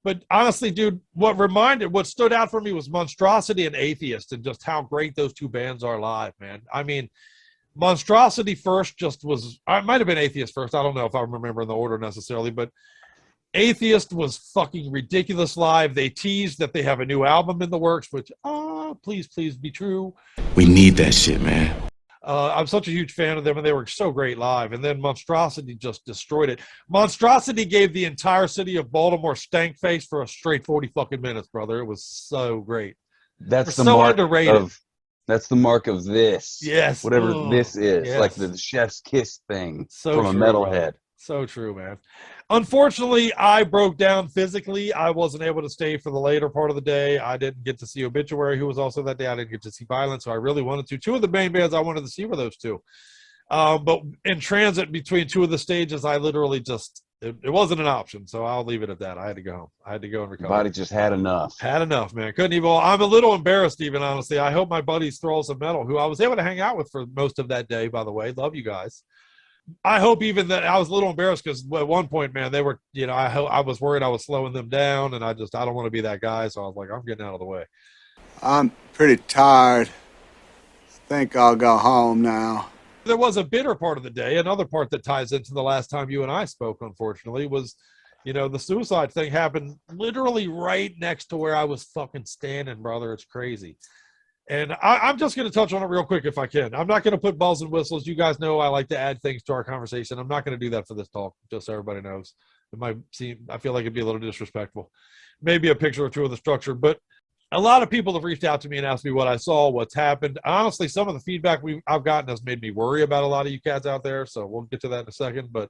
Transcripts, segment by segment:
But honestly, dude, what stood out for me was Monstrosity and Atheist, and just how great those two bands are live, man. I mean, Monstrosity first just was, I might have been Atheist first. I don't know if I remember in the order necessarily, but Atheist was fucking ridiculous live. They teased that they have a new album in the works, which, please, please be true. We need that shit, man. I'm such a huge fan of them, and they were so great live. And then Monstrosity just destroyed it. Monstrosity gave the entire city of Baltimore stank face for a straight 40 fucking minutes, brother. It was so great. That's They're the so mark underrated. of that's the mark of this. Yes. Whatever this is, yes. like the chef's kiss thing So from a true, metalhead. brother. So true, man. Unfortunately, I broke down physically. I wasn't able to stay for the later part of the day. I didn't get to see Obituary, who was also that day. I didn't get to see Violence, so I really wanted to. Two of the main bands I wanted to see were those two. But in transit between two of the stages, I literally just, it wasn't an option, so I'll leave it at that. I had to go home. I had to go and recover. Body just had enough. Had enough, man. Couldn't even. I'm a little embarrassed, even, honestly. I hope my buddies Thralls of Metal, who I was able to hang out with for most of that day, by the way. Love you guys. I hope even that I was a little embarrassed because at one point, man, they were, I was worried I was slowing them down, and I don't want to be that guy. So I was like, I'm getting out of the way. I'm pretty tired. Think I'll go home now. There was a bitter part of the day. Another part that ties into the last time you and I spoke, unfortunately, was, the suicide thing happened literally right next to where I was fucking standing, brother. It's crazy. And I'm just going to touch on it real quick if I can. I'm not going to put bells and whistles. You guys know I like to add things to our conversation. I'm not going to do that for this talk, just so everybody knows. It might seem, I feel like it'd be a little disrespectful. Maybe a picture or two of the structure, but a lot of people have reached out to me and asked me what I saw, what's happened. Honestly, some of the feedback I've gotten has made me worry about a lot of you cats out there, so we'll get to that in a second. But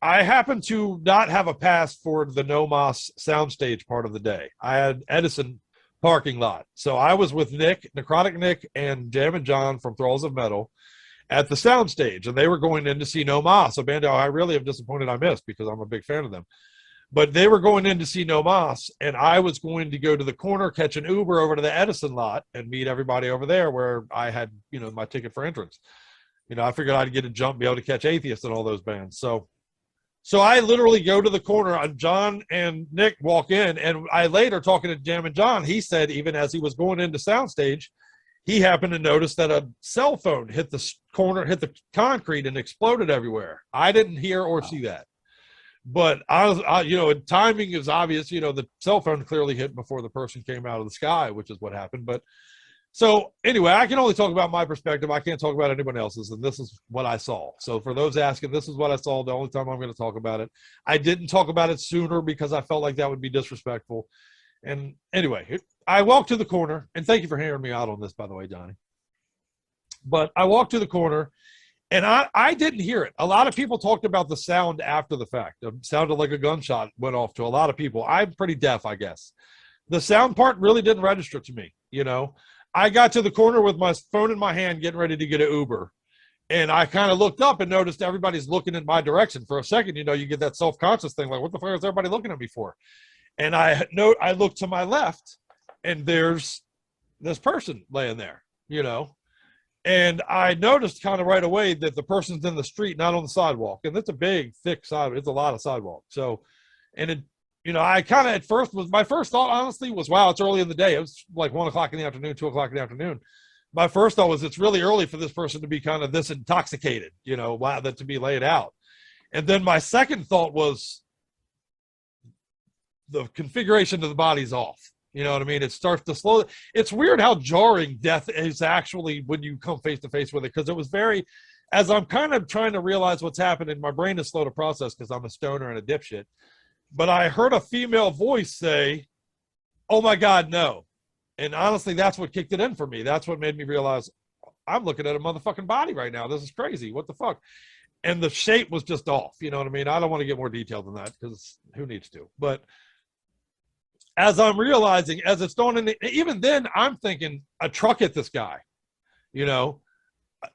I happen to not have a pass for the No Mas soundstage part of the day. I had Edison parking lot. So I was with Necrotic Nick, and Jammin' John from Thralls of Metal at the soundstage, and they were going in to see No Mas, a band I really am disappointed I missed because I'm a big fan of them. But they were going in to see No Mas, and I was going to go to the corner, catch an Uber over to the Edison lot, and meet everybody over there where I had, my ticket for entrance. I figured I'd get a jump, be able to catch Atheist and all those bands. So I literally go to the corner, and John and Nick walk in, and I later, talking to Jammin' John, he said even as he was going into soundstage, he happened to notice that a cell phone hit the corner, hit the concrete, and exploded everywhere. I didn't hear or see that. But timing is obvious. The cell phone clearly hit before the person came out of the sky, which is what happened. But so anyway, I can only talk about my perspective. I can't talk about anyone else's, and this is what I saw. So for those asking, this is what I saw. The only time I'm going to talk about it. I didn't talk about it sooner because I felt like that would be disrespectful. And anyway, I walked to the corner, and thank you for hearing me out on this, by the way, Johnny. But I walked to the corner, and I didn't hear it. A lot of people talked about the sound after the fact. It sounded like a gunshot went off to a lot of people. I'm pretty deaf, I guess. The sound part really didn't register to me, I got to the corner with my phone in my hand getting ready to get an Uber. And I kind of looked up and noticed everybody's looking in my direction. For a second, you get that self-conscious thing, like, what the fuck is everybody looking at me for? And I look to my left, and there's this person laying there, And I noticed kind of right away that the person's in the street, not on the sidewalk. And it's a big, thick sidewalk. It's a lot of sidewalk. So, and it, I kind of my first thought, honestly, was, wow, it's early in the day. It was like 1 o'clock in the afternoon, 2 o'clock in the afternoon. My first thought was, it's really early for this person to be kind of this intoxicated, wow, that to be laid out. And then my second thought was, the configuration of the body's off. You know what I mean? It starts to slow. It's weird how jarring death is actually when you come face to face with it. Because it was as I'm kind of trying to realize what's happening, my brain is slow to process because I'm a stoner and a dipshit. But I heard a female voice say, "Oh my God, no." And honestly, that's what kicked it in for me. That's what made me realize I'm looking at a motherfucking body right now. This is crazy. What the fuck? And the shape was just off. You know what I mean? I don't want to get more detailed than that because who needs to? But as I'm realizing, as it's going in, even then, I'm thinking a truck hit this guy.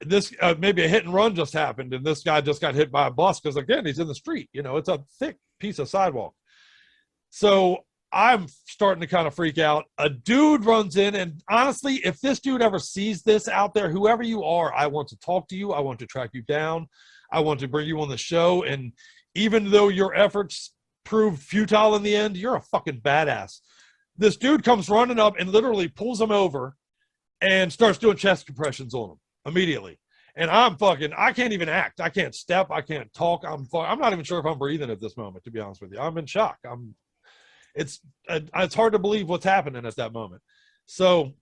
This maybe a hit and run just happened, and this guy just got hit by a bus because, again, he's in the street. It's a thick piece of sidewalk. So I'm starting to kind of freak out. A dude runs in, and honestly, if this dude ever sees this out there, whoever you are, I want to talk to you. I want to track you down. I want to bring you on the show. And even though your efforts proved futile in the end, you're a fucking badass. This dude comes running up and literally pulls him over and starts doing chest compressions on him immediately. And I can't even act. I can't step. I can't talk. I'm not even sure if I'm breathing at this moment, to be honest with you. I'm in shock. It's hard to believe what's happening at that moment. So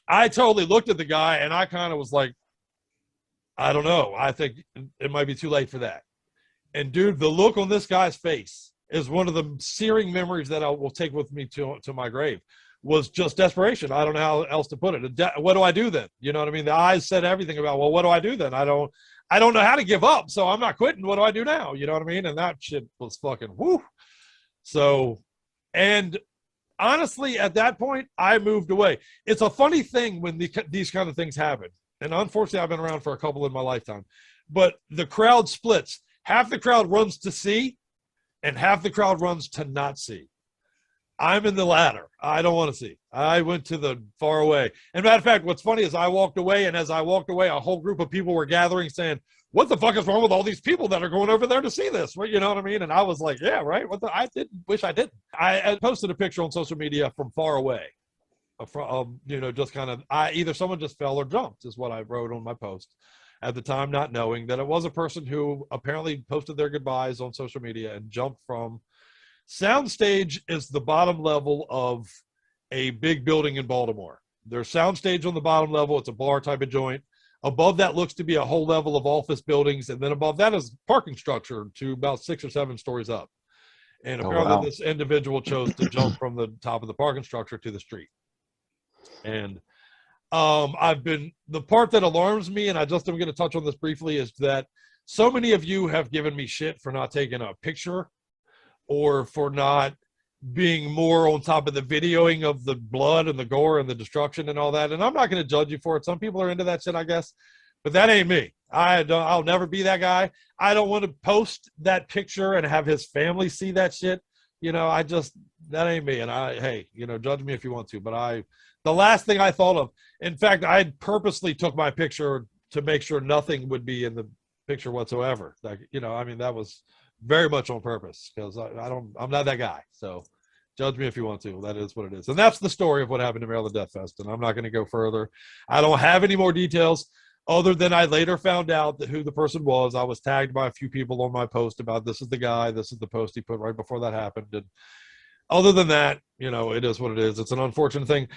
I totally looked at the guy and I kind of was like, I don't know. I think it might be too late for that. And dude, the look on this guy's face is one of the searing memories that I will take with me to my grave. Was just desperation. I don't know how else to put it. What do I do then? You know what I mean? The eyes said everything about, well, what do I do then? I don't know how to give up, so I'm not quitting. What do I do now? You know what I mean? And that shit was fucking whoo. So, and honestly, at that point, I moved away. It's a funny thing when these kind of things happen. And unfortunately, I've been around for a couple in my lifetime. But the crowd splits. Half the crowd runs to see, and half the crowd runs to not see. I'm in the latter. I don't want to see. I went to the far away. And matter of fact, what's funny is I walked away, and as I walked away, a whole group of people were gathering saying, what the fuck is wrong with all these people that are going over there to see this? Well, you know what I mean? And I was like, yeah, right. I wish I didn't. I posted a picture on social media from far away. From, just kind of, either someone just fell or jumped is what I wrote on my post at the time, not knowing that it was a person who apparently posted their goodbyes on social media and jumped from. Soundstage is the bottom level of a big building in Baltimore. There's soundstage on the bottom level. It's a bar type of joint. Above that looks to be a whole level of office buildings. And then above that is parking structure to about 6 or 7 stories up. And apparently this individual chose to jump from the top of the parking structure to the street. And the part that alarms me, and I'm going to touch on this briefly, is that so many of you have given me shit for not taking a picture or for not being more on top of the videoing of the blood and the gore and the destruction and all that. And I'm not going to judge you for it. Some people are into that shit, I guess, but that ain't me. I'll never be that guy. I don't want to post that picture and have his family see that shit. That ain't me. And hey, judge me if you want to, but the last thing I thought of, in fact, I purposely took my picture to make sure nothing would be in the picture whatsoever. That was very much on purpose, because I'm not that guy. So judge me if you want to. That is what it is. And that's the story of what happened to Maryland Deathfest. And I'm not going to go further. I don't have any more details other than I later found out that who the person was. I was tagged by a few people on my post about this is the guy, this is the post he put right before that happened. And other than that, it is what it is. It's an unfortunate thing.